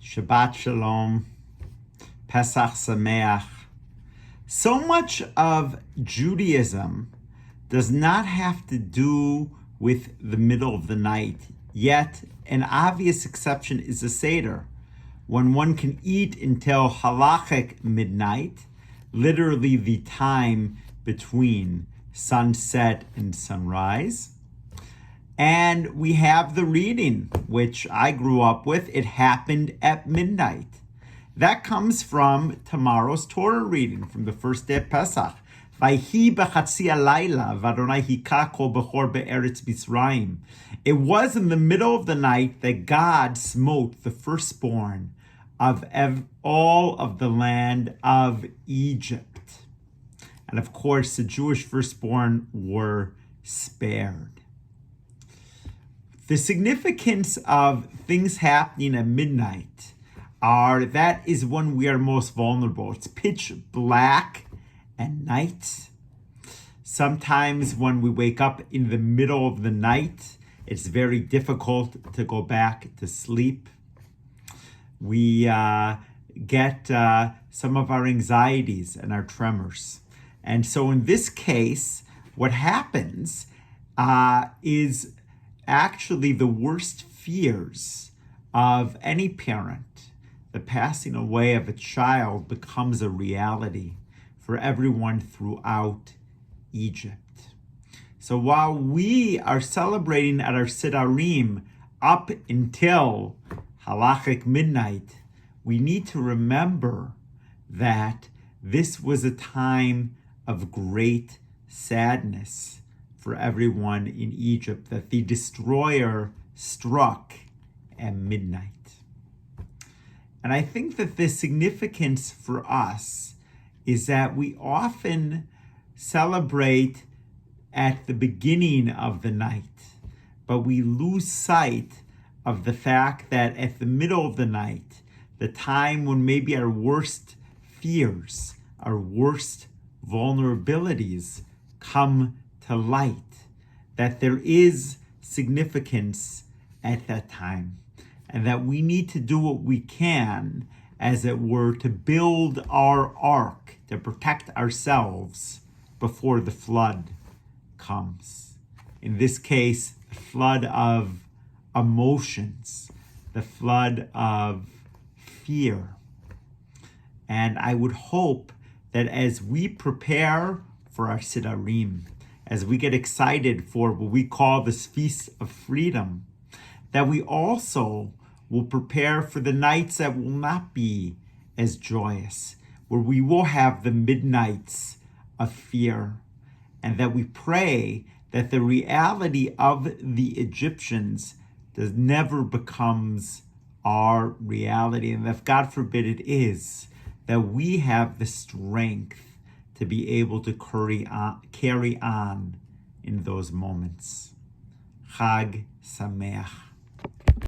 Shabbat Shalom, Pesach Sameach. So much of Judaism does not have to do with the middle of the night, yet an obvious exception is the Seder, when one can eat until halachic midnight, literally the time between sunset and sunrise. And we have the reading, which I grew up with. It happened at midnight. That comes from tomorrow's Torah reading from the first day of Pesach. Vayhi b'chatzi halayla v'Adonai hika kol bechor be'eretz Mitzrayim. It was in the middle of the night that God smote the firstborn of all of the land of Egypt. And of course, the Jewish firstborn were spared. The significance of things happening at midnight are that is when we are most vulnerable. It's pitch black at night. Sometimes when we wake up in the middle of the night, it's very difficult to go back to sleep. We get some of our anxieties and our tremors. And so in this case, what happens is actually the worst fears of any parent. The passing away of a child becomes a reality for everyone throughout Egypt. So while we are celebrating at our Sidarim up until halachic midnight, we need to remember that this was a time of great sadness for everyone in Egypt, that the destroyer struck at midnight. And I think that the significance for us is that we often celebrate at the beginning of the night, but we lose sight of the fact that at the middle of the night, the time when maybe our worst fears, our worst vulnerabilities come to light, that there is significance at that time, and that we need to do what we can, as it were, to build our ark, to protect ourselves before the flood comes. In this case, the flood of emotions, the flood of fear. And I would hope that as we prepare for our Sidarim, as we get excited for what we call this Feast of Freedom, that we also will prepare for the nights that will not be as joyous, where we will have the midnights of fear, and that we pray that the reality of the Egyptians never becomes our reality, and that if God forbid it is, that we have the strength to be able to carry on in those moments. Chag Sameach.